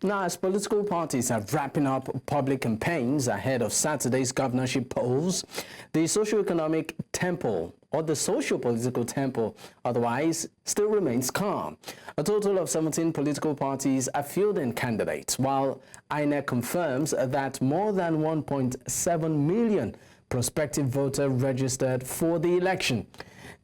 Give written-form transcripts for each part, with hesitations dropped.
Now, as political parties are wrapping up public campaigns ahead of Saturday's governorship polls, the socio-economic tempo, or the socio-political tempo, otherwise, still remains calm. A total of 17 political parties are fielding candidates, while INEC confirms that more than 1.7 million prospective voters registered for the election.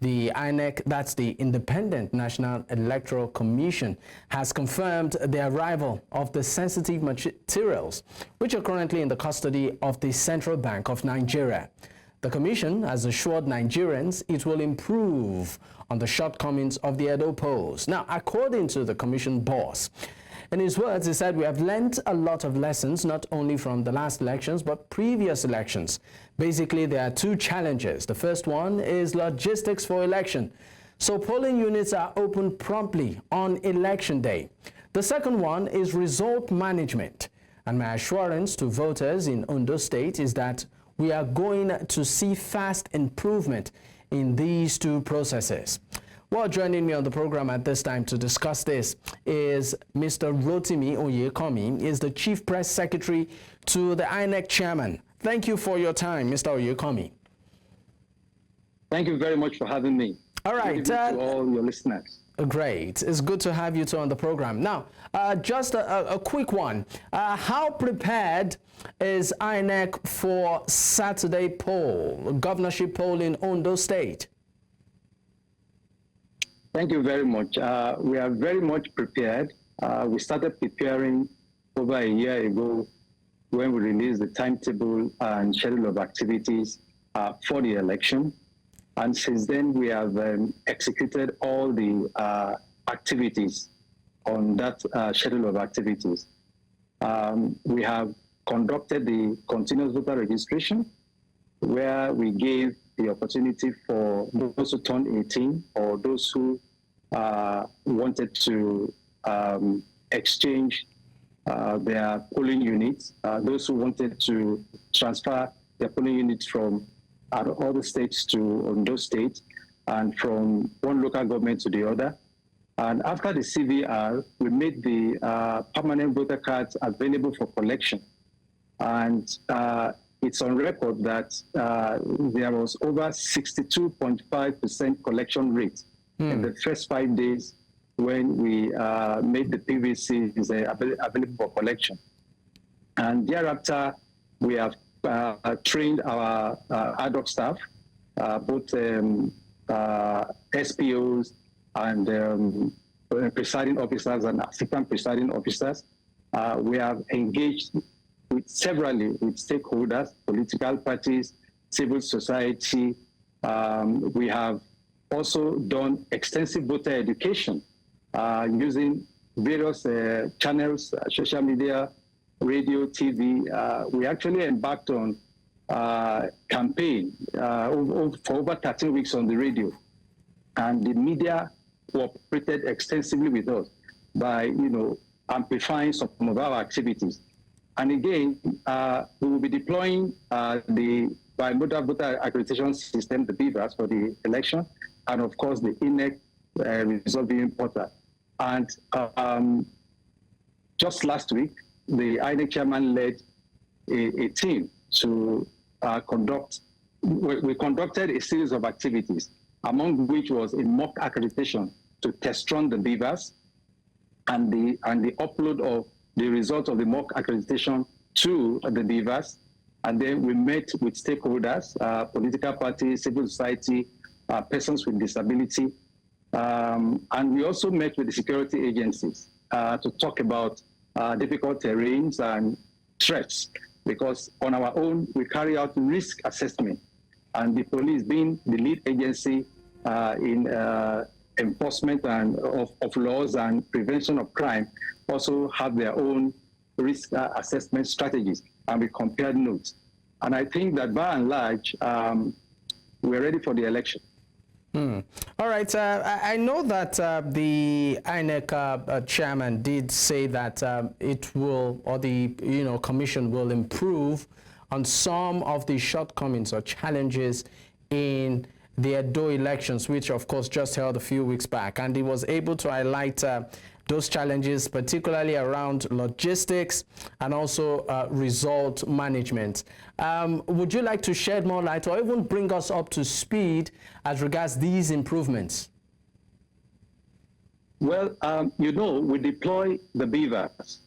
The INEC, that's the Independent National Electoral Commission, has confirmed the arrival of the sensitive materials, which are currently in the custody of the Central Bank of Nigeria. The Commission has assured Nigerians it will improve on the shortcomings of the Edo polls. Now, according to the Commission boss, in his words, he said, "We have learned a lot of lessons, not only from the last elections, but previous elections. Basically, there are two challenges. The first one is logistics for election. So polling units are opened promptly on election day. The second one is result management. And my assurance to voters in Ondo State is that we are going to see fast improvement in these two processes." Well, joining me on the program at this time to discuss this is Mr. Rotimi Oyekanmi, is the Chief Press Secretary to the INEC Chairman. Thank you for your time, Mr. Oyekanmi. Thank you very much for having me. All right. To all your listeners. Great. It's good to have you two on the program. Now, just a quick one. How prepared is INEC for Saturday poll, governorship poll in Ondo State? Thank you very much. We are very much prepared. We started preparing over a year ago when we released the timetable and schedule of activities for the election. And since then, we have executed all the activities on that schedule of activities. We have conducted the continuous voter registration, where we gave the opportunity for those who turned 18 or those who wanted to exchange their polling units, those who wanted to transfer their polling units from other states to Ondo State and from one local government to the other. And after the CVR, we made the permanent voter cards available for collection. And it's on record that there was over 62.5% collection rate in the first 5 days when we made the PVCs available for collection. And thereafter, we have trained our ad hoc staff, both SPOs and presiding officers and assistant presiding officers. We have engaged severally with stakeholders, political parties, civil society. We have also done extensive voter education using various channels, social media, radio, TV. We actually embarked on a campaign for over 13 weeks on the radio. And the media cooperated extensively with us by, amplifying some of our activities. And again, we will be deploying the bimodal voter accreditation system, the BVAS, for the election, and of course the INEC result viewing portal. And just last week, the INEC chairman led a team to conduct. We conducted a series of activities, among which was a mock accreditation to test run the BVAS and the upload of the results of the mock accreditation to the BVAS. And then we met with stakeholders, political parties, civil society, persons with disability. And we also met with the security agencies to talk about difficult terrains and threats, because on our own, we carry out risk assessment. And the police, being the lead agency in enforcement and of laws and prevention of crime, also have their own risk assessment strategies, and we compared notes. And I think that by and large, we're ready for the election. All right. I know that the INEC chairman did say that it will, or the commission will improve on some of the shortcomings or challenges in the Edo elections, which of course just held a few weeks back, and he was able to highlight those challenges, particularly around logistics and also result management. Would you like to shed more light or even bring us up to speed as regards these improvements? Well, we deploy the beavers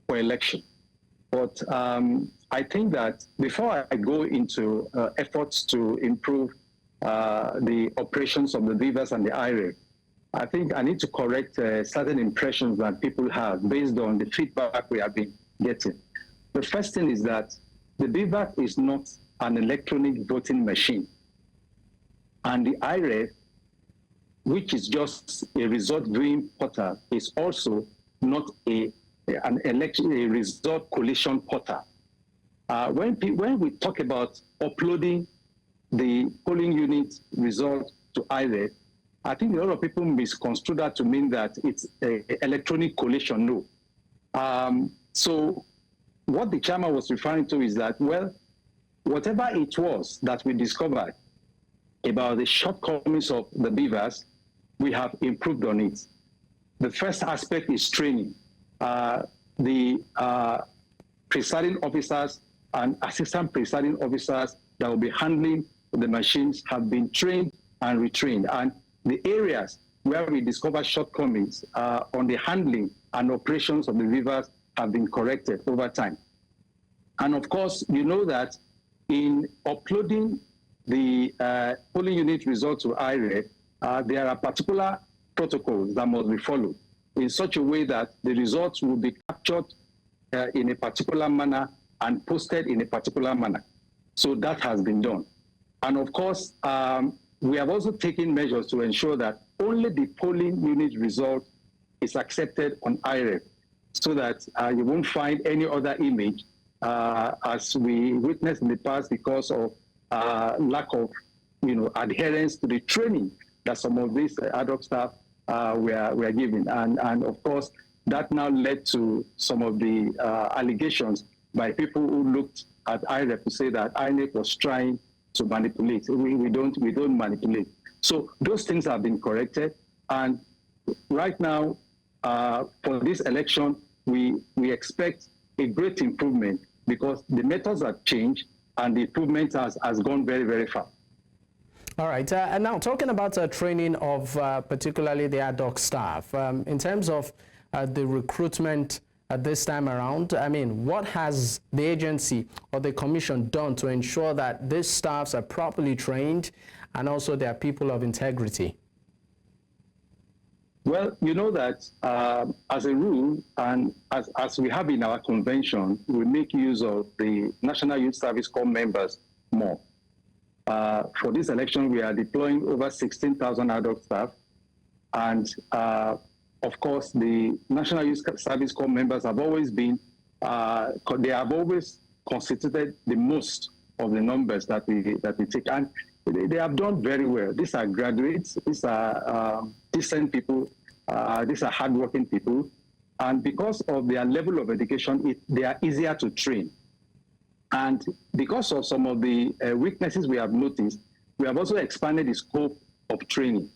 for election. But I think that before I go into efforts to improve the operations of the beavers and the INEC, I think I need to correct certain impressions that people have based on the feedback we have been getting. The first thing is that the beaver is not an electronic voting machine. And the INEC, which is just a result viewing portal, is also not a result collation portal. When we talk about uploading the polling unit result to INEC, I think a lot of people misconstrue that to mean that it's an electronic collation. No. So what the chairman was referring to is that, well, whatever it was that we discovered about the shortcomings of the beavers, we have improved on it. The first aspect is training. The presiding officers and assistant presiding officers that will be handling the machines have been trained and retrained. And the areas where we discover shortcomings on the handling and operations of the beavers have been corrected over time. And of course, you know that in uploading the polling unit results to INEC, there are particular protocols that must be followed in such a way that the results will be captured in a particular manner and posted in a particular manner. So that has been done. And of course, we have also taken measures to ensure that only the polling unit result is accepted on INEC, so that you won't find any other image as we witnessed in the past because of lack of adherence to the training that some of these ad hoc staff were given. And of course, that now led to some of the allegations by people who looked at INEC to say that INEC was trying to manipulate. We don't manipulate. So those things have been corrected. And right now, for this election, we expect a great improvement because the methods have changed and the improvement has gone very, very far. All right. And now talking about training of particularly the ad hoc staff, in terms of the recruitment this time around, I mean, what has the agency or the commission done to ensure that these staffs are properly trained and also they are people of integrity? Well, you know that as a rule, and as we have in our convention, we make use of the National Youth Service Corps members more. For this election, we are deploying over 16,000 ad hoc staff. And of course, the National Youth Service Corps members have always been, they have always constituted the most of the numbers that we take. And they have done very well. These are graduates, these are decent people, these are hardworking people. And because of their level of education, they are easier to train. And because of some of the weaknesses we have noticed, we have also expanded the scope of training.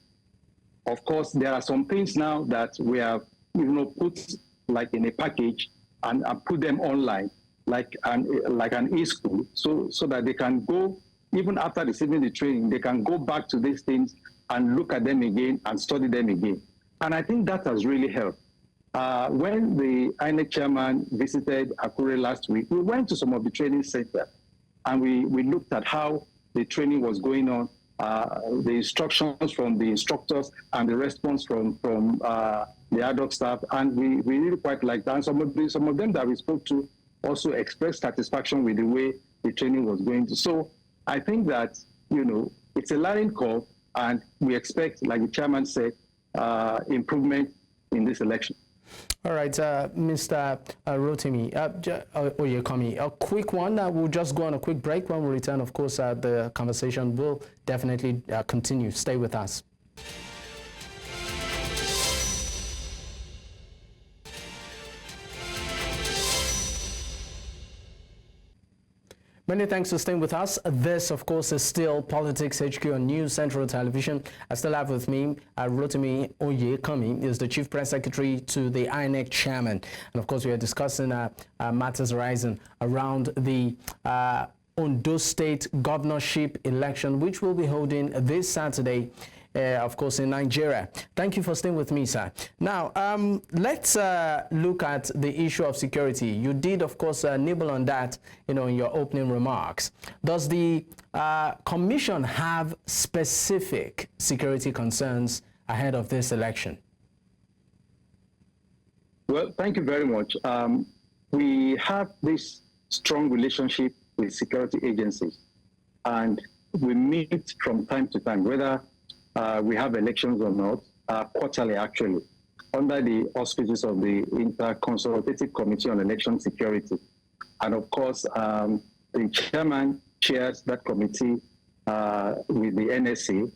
Of course, there are some things now that we have put like in a package and put them online, like an e-school, so that they can go, even after receiving the training, they can go back to these things and look at them again and study them again. And I think that has really helped. When the INEC chairman visited Akure last week, we went to some of the training centers and we looked at how the training was going on, the instructions from the instructors and the response from the ad hoc staff, and we really quite liked that. And some of them that we spoke to also expressed satisfaction with the way the training was going to. So I think that, it's a learning curve, and we expect, like the chairman said, improvement in this election. All right, Mr. Rotimi Oyekanmi, a quick one. We'll just go on a quick break. When we return, of course, the conversation will definitely continue. Stay with us. Many thanks for staying with us. This, of course, is still Politics HQ on News Central Television. I still have with me Rotimi Oyekanmi, is the Chief Press Secretary to the INEC Chairman. And, of course, we are discussing matters arising around the Ondo State governorship election, which will be holding this Saturday, of course, in Nigeria. Thank you for staying with me, sir. Now, let's look at the issue of security. You did, of course, nibble on that, in your opening remarks. Does the commission have specific security concerns ahead of this election? Well, thank you very much. We have this strong relationship with security agencies, and we meet from time to time, whether we have elections or not, quarterly actually, under the auspices of the Inter-Consultative Committee on Election Security. And of course, the chairman chairs that committee with the NSC,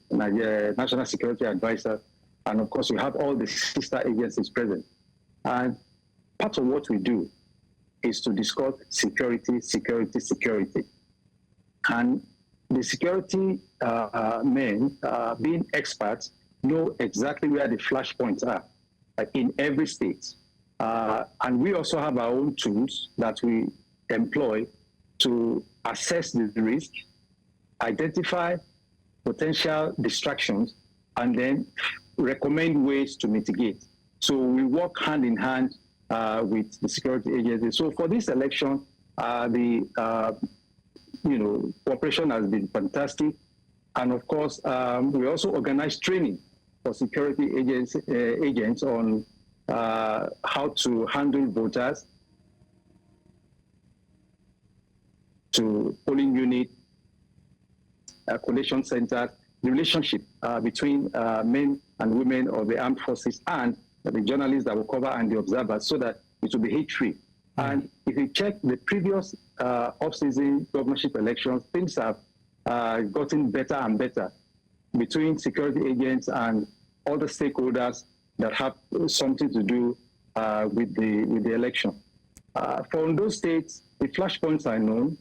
National Security Advisor, and of course we have all the sister agencies present. And part of what we do is to discuss security. And the security men, being experts, know exactly where the flashpoints are in every state. And we also have our own tools that we employ to assess the risk, identify potential distractions, and then recommend ways to mitigate. So we work hand in hand with the security agencies. So for this election, cooperation has been fantastic. And of course, we also organize training for security agents on how to handle voters, to polling unit, collation centers, the relationship between men and women of the armed forces and the journalists that will cover and the observers, so that it will be hate-free. And if you check the previous off-season governorship elections, things have gotten better and better between security agents and other stakeholders that have something to do with the election. For Ondo State, the flashpoints are known,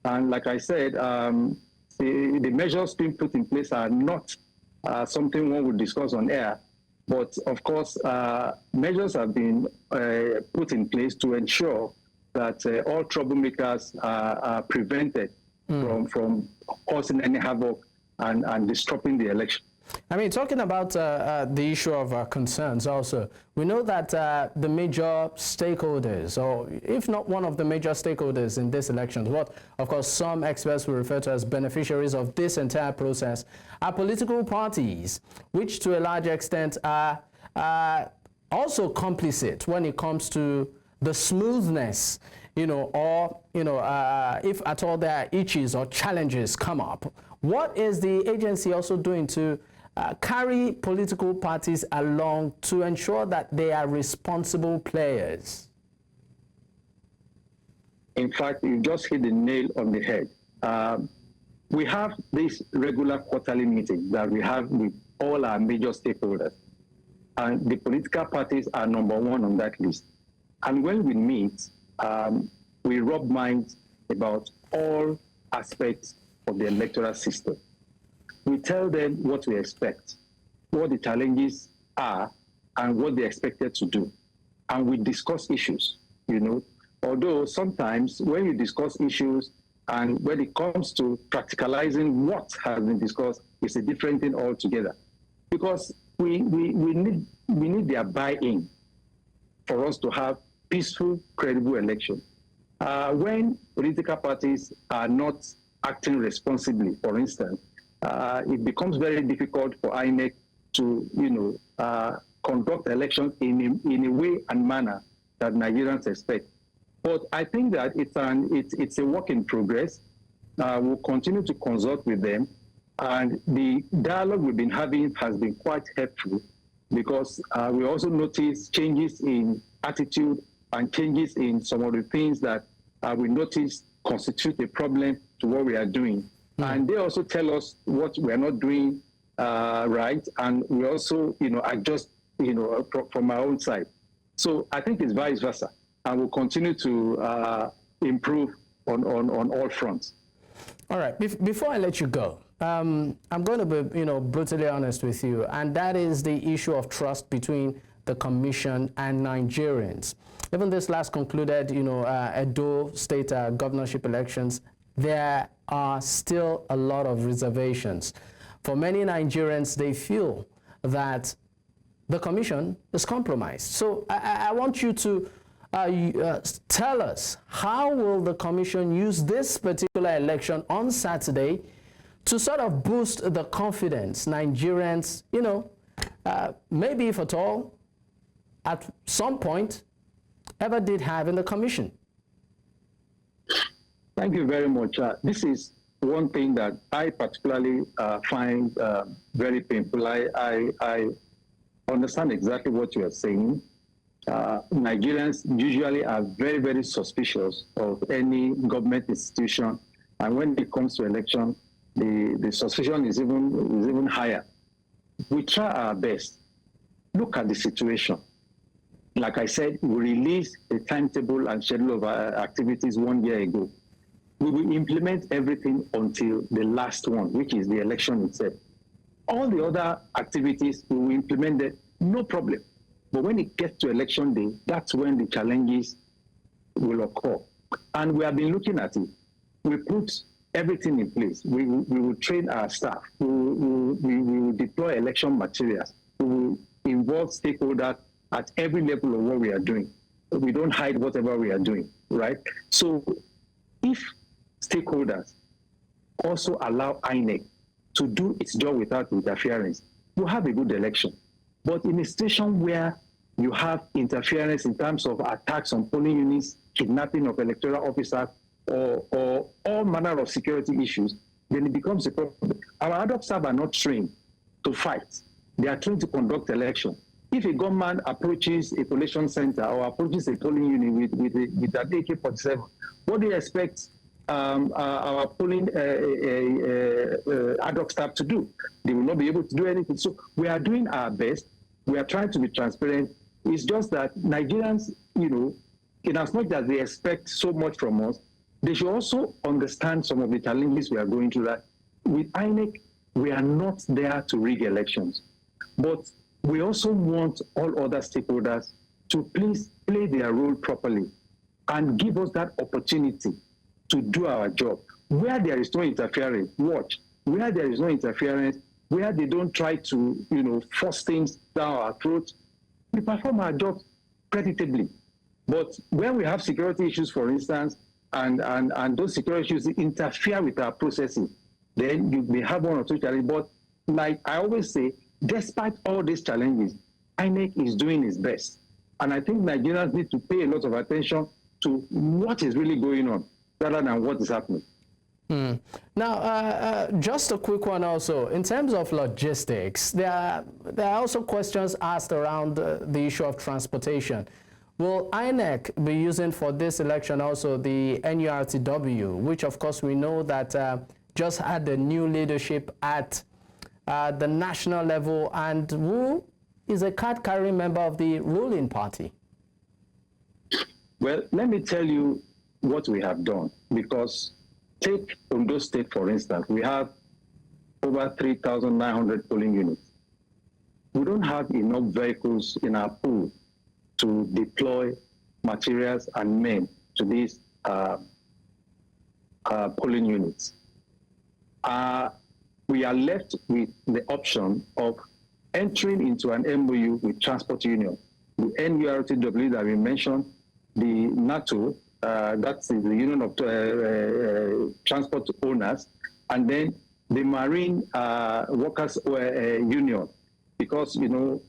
and like I said, the measures being put in place are not something one would discuss on air. But of course, measures have been put in place to ensure that all troublemakers are prevented from causing any havoc and disrupting the election. I mean, talking about the issue of concerns also, we know that the major stakeholders, or if not one of the major stakeholders in this election, what, of course, some experts will refer to as beneficiaries of this entire process, are political parties, which to a large extent are also complicit when it comes to the smoothness, if at all there are issues or challenges come up. What is the agency also doing to carry political parties along to ensure that they are responsible players? In fact, you just hit the nail on the head. We have this regular quarterly meeting that we have with all our major stakeholders. And the political parties are number one on that list. And when we meet, we rub minds about all aspects of the electoral system. We tell them what we expect, what the challenges are, and what they're expected to do. And we discuss issues, Although sometimes when you discuss issues and when it comes to practicalizing what has been discussed, it's a different thing altogether. Because we need their buy-in for us to have peaceful, credible elections. When political parties are not acting responsibly, for instance, it becomes very difficult for INEC to, conduct elections in a way and manner that Nigerians expect. But I think that it's a work in progress. We'll continue to consult with them. And the dialogue we've been having has been quite helpful, because we also notice changes in attitude and changes in some of the things that we notice constitute a problem to what we are doing. And they also tell us what we are not doing right, and we also, adjust, from our own side. So I think it's vice versa, and we'll continue to improve on all fronts. All right. Before I let you go, I'm going to be, brutally honest with you, and that is the issue of trust between the Commission and Nigerians. Even this last concluded, Ondo State governorship elections, there are still a lot of reservations. For many Nigerians, they feel that the Commission is compromised. So I want you to tell us, how will the Commission use this particular election on Saturday to sort of boost the confidence Nigerians, maybe if at all, at some point, ever did have in the Commission? Thank you very much. This is one thing that I particularly find very painful. I understand exactly what you are saying. Nigerians usually are very, very suspicious of any government institution, and when it comes to election, the suspicion is even higher. We try our best. Look at the situation. Like I said, we released a timetable and schedule of activities 1 year ago. We will implement everything until the last one, which is the election itself. All the other activities we will implement it, no problem. But when it gets to election day, that's when the challenges will occur. And we have been looking at it. We put everything in place. We will train our staff. We will deploy election materials. We will involve stakeholders at every level of what we are doing. We don't hide whatever we are doing, right? So if stakeholders also allow INEC to do its job without interference, we'll have a good election. But in a situation where you have interference in terms of attacks on polling units, kidnapping of electoral officers, or all manner of security issues, then it becomes a problem. Our ad hoc staff are not trained to fight. They are trained to conduct election. If a gunman approaches a collation center or approaches a polling unit with an AK-47, what do you expect our polling ad hoc staff to do? They will not be able to do anything. So we are doing our best. We are trying to be transparent. It's just that Nigerians, in as much as they expect so much from us, they should also understand some of the challenges we are going through. That with INEC, we are not there to rig elections. But we also want all other stakeholders to please play their role properly and give us that opportunity to do our job. Where there is no interference, watch. Where there is no interference, where they don't try to, force things down our throats, we perform our job creditably. But when we have security issues, for instance, and those security issues interfere with our processing, then you may have one or two challenges. But like I always say, despite all these challenges, INEC is doing its best. And I think Nigerians need to pay a lot of attention to what is really going on rather than what is happening. Now, just a quick one also. In terms of logistics, there are also questions asked around the issue of transportation. Will INEC be using for this election also the NURTW, which of course we know that just had the new leadership at the national level, and who is a card-carrying member of the ruling party? Well, let me tell you what we have done, because take Ondo State, for instance. We have over 3,900 polling units. We don't have enough vehicles in our pool to deploy materials and men to these polling units. We are left with the option of entering into an MOU with Transport Union, the NURTW that we mentioned, the NATO, that's the Union of Transport Owners, and then the Marine Workers Union. Because,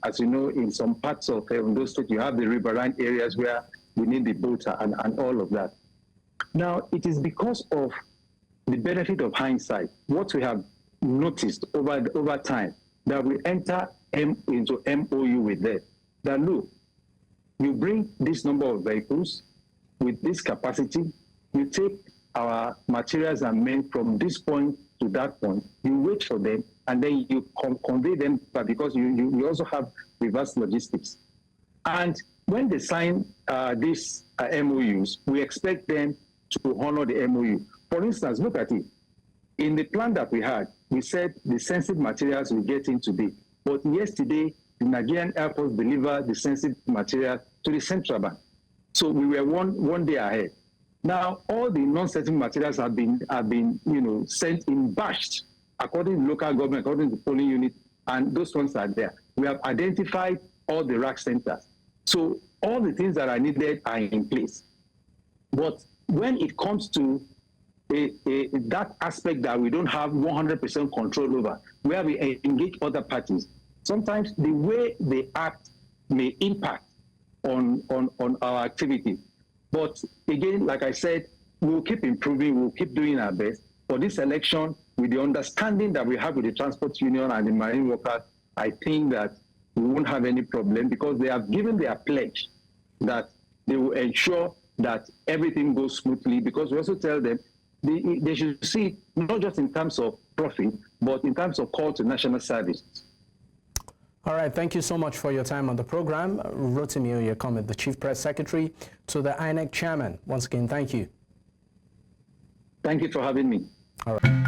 as you know, in some parts of Ondo State, you have the riverine areas where we need the boats and all of that. Now, it is because of the benefit of hindsight, what we have noticed over time, that we enter into MOU with them. That look, you bring this number of vehicles with this capacity, you take our materials and men from this point to that point, you wait for them, and then you convey them, but because you also have reverse logistics. And when they sign these MOUs, we expect them to honor the MOU. For instance, look at it. In the plan that we had, we said the sensitive materials will get in today. But yesterday, the Nigerian Air Force delivered the sensitive materials to the central bank. So we were one day ahead. Now, all the non-sensitive materials have been sent in batches according to local government, according to polling unit, and those ones are there. We have identified all the rack centers. So all the things that are needed are in place. But when it comes to that aspect that we don't have 100% control over, where we engage other parties, sometimes the way they act may impact on our activity. But again, like I said, we'll keep improving, we'll keep doing our best. For this election, with the understanding that we have with the transport union and the marine workers, I think that we won't have any problem because they have given their pledge that they will ensure that everything goes smoothly, because we also tell them they should see it not just in terms of profit, but in terms of call to national service. All right, thank you so much for your time on the program. Rotimi Oyekanmi, the Chief Press Secretary to the INEC Chairman. Once again, thank you. Thank you for having me. All right.